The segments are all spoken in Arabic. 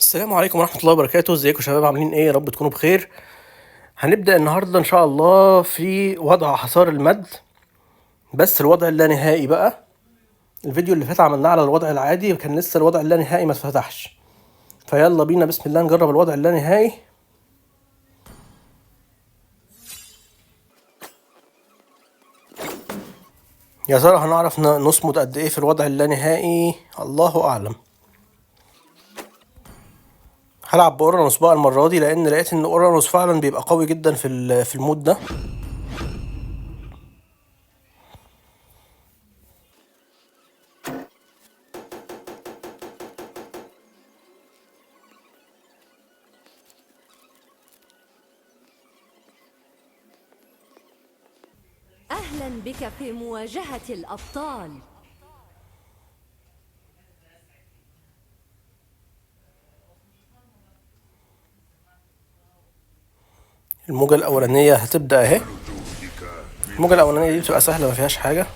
السلام عليكم ورحمة الله وبركاته، ازيكم يا شباب عاملين ايه؟ يا رب تكونوا بخير. هنبدأ النهاردة ان شاء الله في وضع حصار المد، بس الوضع اللانهائي بقى. الفيديو اللي فات عملناه على الوضع العادي، كان لسه الوضع اللانهائي ما اتفتحش. فيلا بينا بسم الله نجرب الوضع اللانهائي. يا ترى هنعرف نصمد قد ايه في الوضع اللانهائي؟ الله اعلم. هلعب بأورانوس بقى المرة دي، لأن لقيت إن أورانوس فعلا بيبقى قوي جدا في المود ده. أهلا بك في مواجهة الأبطال. الموجة الأولانية هتبدأ اهي. الموجة الأولانية دي بتبقى سهلة، ما فيهاش حاجة.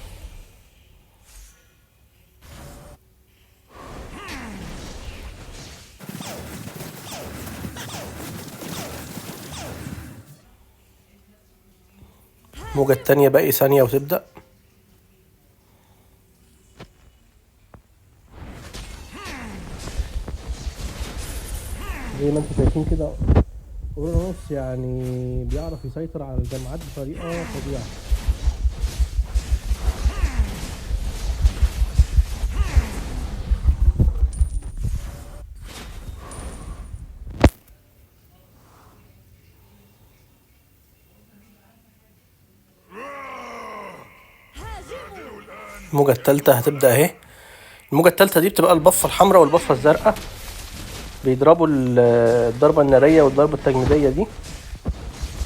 الموجة التانية باقي ثانية وتبدأ. زي ما انتم شايفين كده، اورانوس يعني بيعرف يسيطر على الجماعات بطريقة فظيعة. الموجة التالتة هتبدأ اهي. الموجة التالتة دي بتبقى البفة الحمراء والبفة الزرقاء، بيضربوا الضربة النارية والضربة التجميدية دي.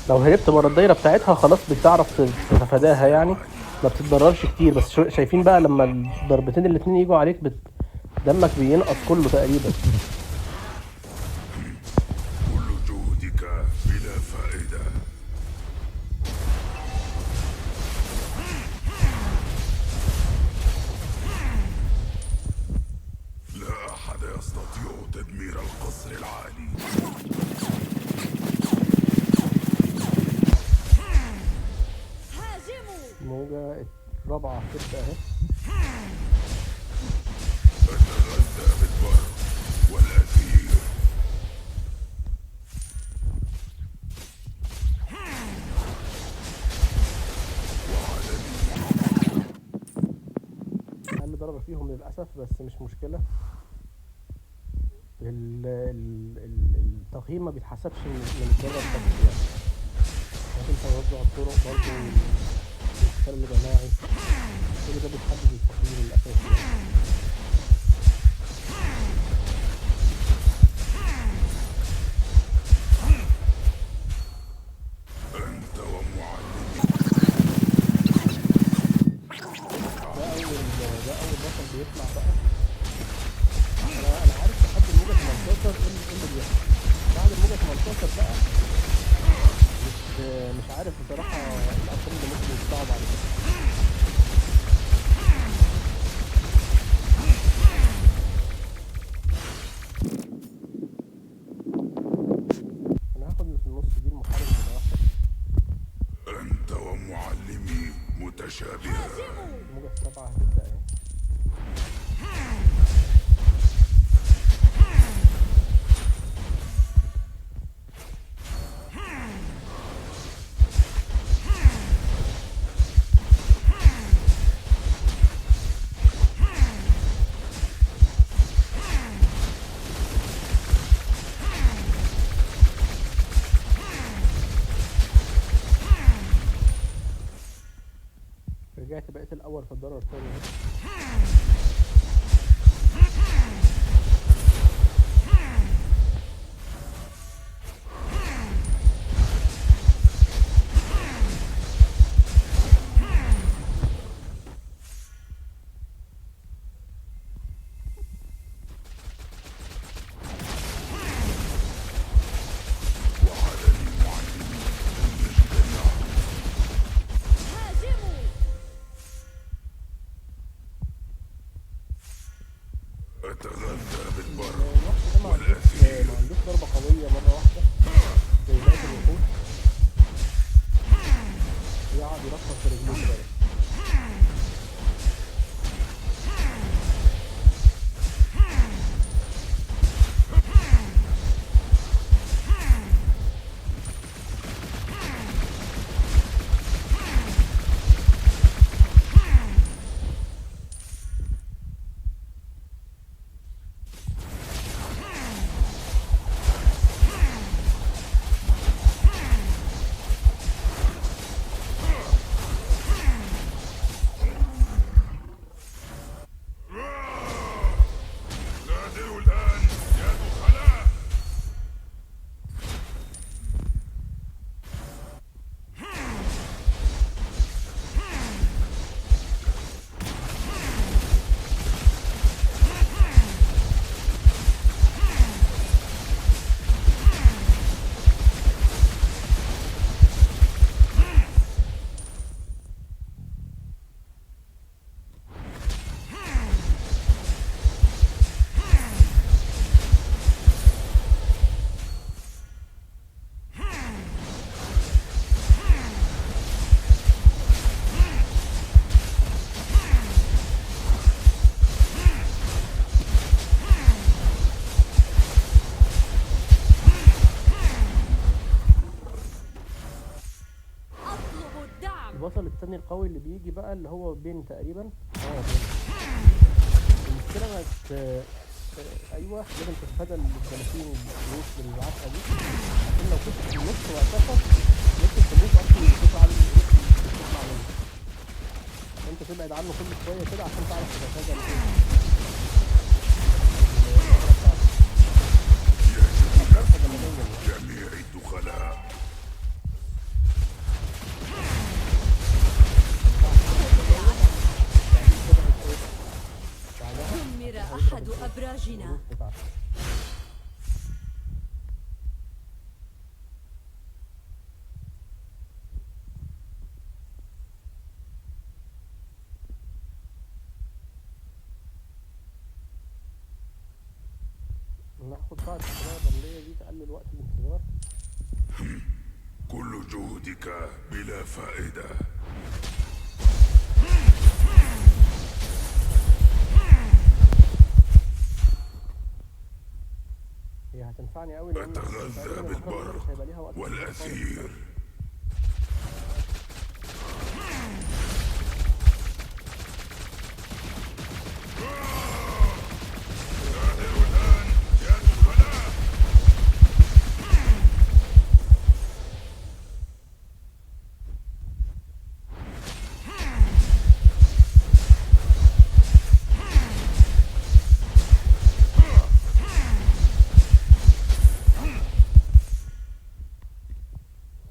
لو هربت بره الدايرة بتاعتها خلاص بتعرف تتفاداها، يعني ما بتتضررش كتير. بس شايفين بقى لما الضربتين الاتنين يجوا عليك دمك بينقص كله تقريبا. كل جهدك بلا فائدة. لا أحد يستطيع تدمير القصر العالي. الموجة الرابعة هتبدأ اهي. نتغذى بالبر والأثير. أقل ضربة فيهم للأسف، بس مش مشكلة. التقييم ما بيتحسبش من الضربة بس، يعني لازم توزع الطرق برضه والقتال الجماعي، كل ده بيحدد التقييم الأساسي يعني. أنت ومعلمي. ده أول بطل بيطلع بقى. أنا عارف لحد الموجة 18 إيه اللي بيحصل. بعد الموجة 18 بقى مش عارف بصراحة إيه الأرقام اللي ممكن يطلعوا بعد كده. أنا هاخد اللي في النص دي، المحارب المتوحد. أنت ومعلمي متشابهان. الموجة السبعة هتبدأ اهي. رجعت بقيت الأول في الدرجة الثانية. البطل التاني القوي اللي بيجي بقى اللي هو بين تقريبا. بين. المشكلة انك ايوه لازم تتفادى الجلاثين الفلوس اللي بيبعتها دي، عشان لو كنت في النص وقتها ممكن تموت اصلا وتطلع على تطلع منه. فانت تبعد عنه كل شوية كده عشان تعرف تتفادى جميع الدخلاء. دمر أحد أبراجنا. ناخد بعض القراءة الرملية دي تقلل وقت الانتظار. كل جهدك بلا فائدة. هي هتنفعني قوي لان أتغذى بالبرق والأثير.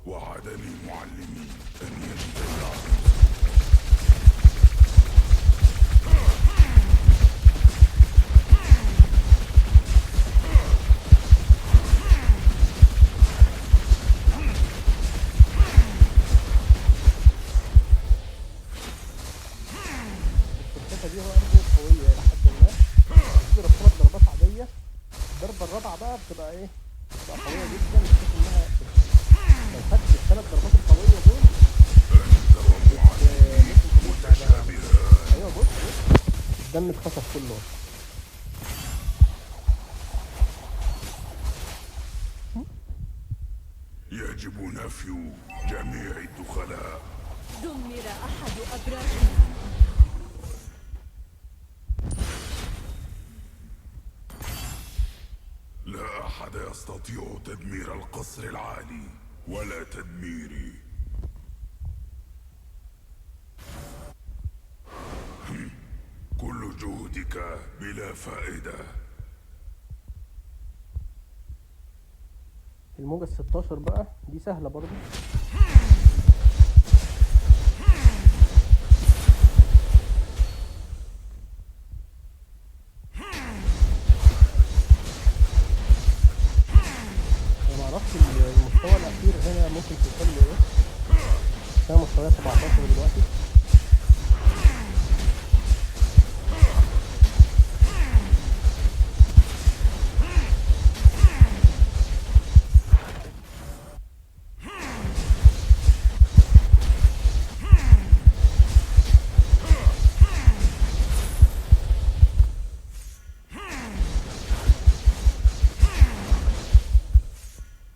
وعدني معلمي أن يجد العروس. الشركة دي هو برضه قوية إلى حد ما، بتضرب 3 ضربات عادية. الضربة الرابعة بقى بتبقى إيه؟ بتبقى قوية جدا، بحيث إنها لو خدت ال3 ضربات القوية دول ممكن تموت بعدها. أيوه بص الدم اتخطف كله. يجب نفي جميع الدخلاء. دمر أحد أبراجنا. لا أحد يستطيع تدمير القصر العالي ولا تدميري. كل جهدك بلا فائدة. الموجة ال16 بقى دي سهلة برضه. انا معرفش المستوى الاخير هنا ممكن توصل له ايه. انا مستوى 17 دلوقتي.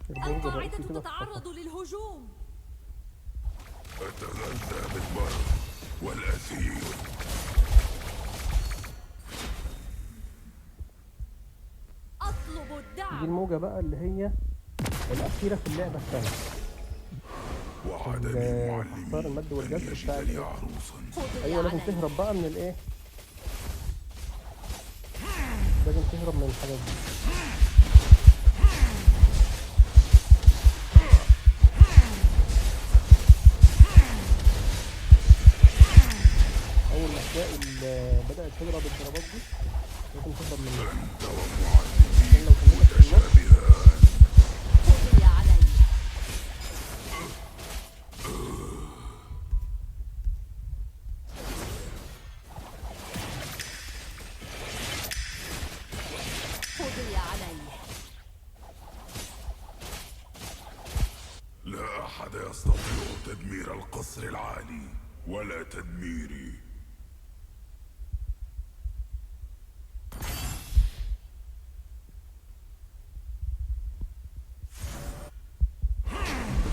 القاعدة تتعرض للهجوم. أتغذى بالبرق والأثير. أطلب الدعم. دي الموجة بقى اللي هي الأخيرة في اللعبة الثانية. وعدني معلمي اختار المد والجزر بتاع لي عروسا. أيوة لازم تهرب بقى من الإيه؟ لازم تهرب من الحاجات دي. أول ما تلاقي بدأت تضرب الضربات دي لازم تهرب منها. أنت ومعلمي عشان لو كملت في النص قضي علي. قضي علي. لا أحد يستطيع تدمير القصر العالي ولا تدميري.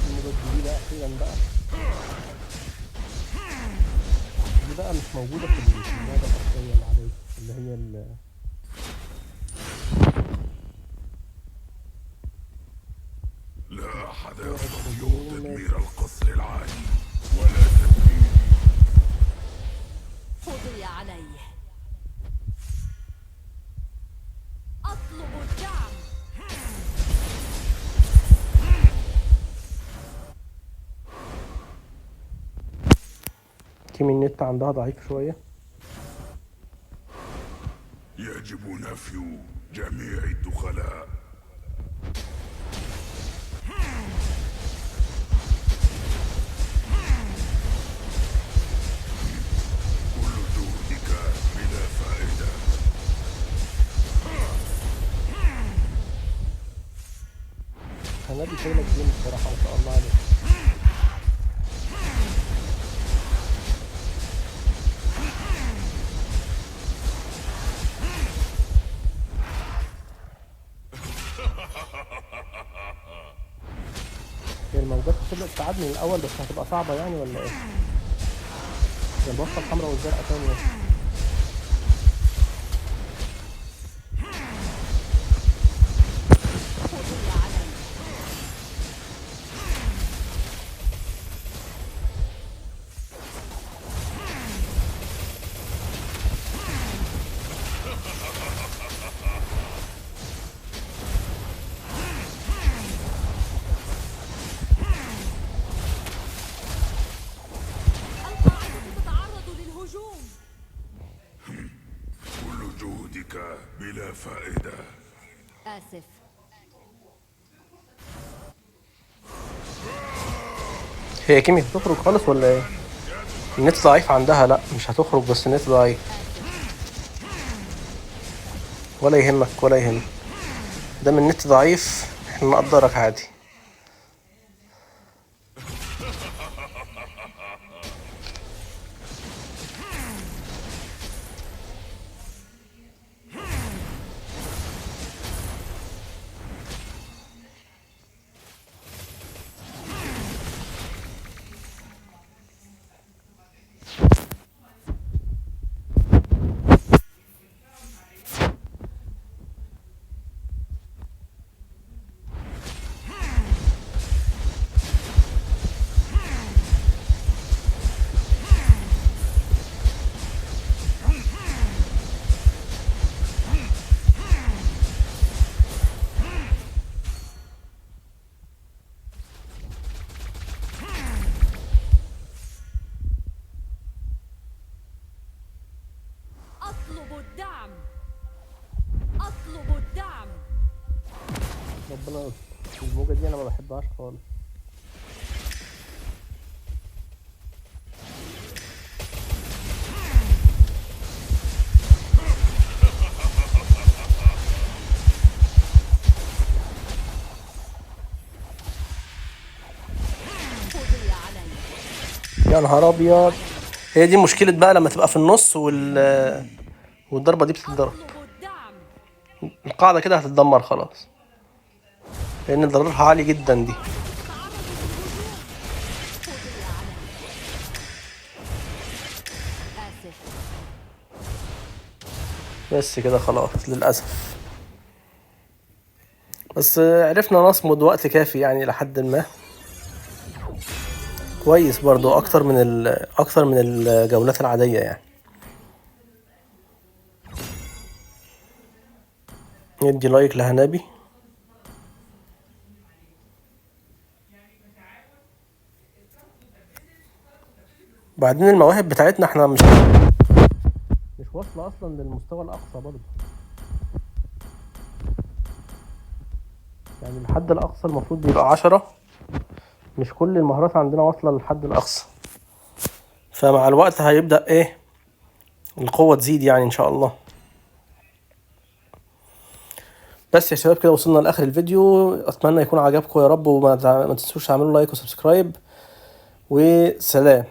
الموجة الجديدة أخيرا بقى. بقى مش موجودة في اللعبة الأصلية العادية اللي هي لا أحد يستطيع تدمير القصر العالي ولا تدميره. قضي عليه. أطلب الدعم. تيم النت عندها ضعيف شوية. يجب نفي جميع الدخلاء. كل جهدك بلا فائدة. هنادي شايلة الجيم الصراحة ما شاء الله عليه. هي الموجات هتبدأ تتعاد من الأول بس هتبقى صعبة يعني ولا إيه؟ هي البصة الحمراء والزرقاء تانية. قضي عليه. القاعدة تتعرض للهجوم. كل جهدك بلا فائدة. آسف. هي كيمي هتخرج خالص ولا إيه؟ النت ضعيف عندها. لأ مش هتخرج بس النت ضعيف. ولا يهمك ولا يهمك. دام النت ضعيف احنا نقدرك عادي. أطلب الدعم. أطلب الدعم. ربنا يستر. الموجة دي أنا ما بحبهاش خالص. قضي عليه. يا نهار أبيض. هي دي مشكلة بقى لما تبقى في النص والضربة دي بتتضرب. أطلب الدعم. القاعدة كده هتتدمر خلاص لأن ضررها عالي جدا دي. تتعرض للهجوم. قضي عليه. آسف. بس كده خلاص للأسف. بس عرفنا نصمد وقت كافي يعني لحد ما كويس برضو أكتر من الجولات العادية يعني. ندي لايك لهنابي. بعدين المواهب بتاعتنا احنا مش واصلة أصلا للمستوى الأقصى برضو. يعني الحد الأقصى المفروض بيبقى 10. مش كل المهارات عندنا واصلة للحد الأقصى. فمع الوقت هيبدأ ايه القوة تزيد يعني إن شاء الله. بس يا شباب كده وصلنا لآخر الفيديو. أتمنى يكون عجبكم يا رب. وما تنسوش تعملوا لايك وسبسكرايب. وسلام.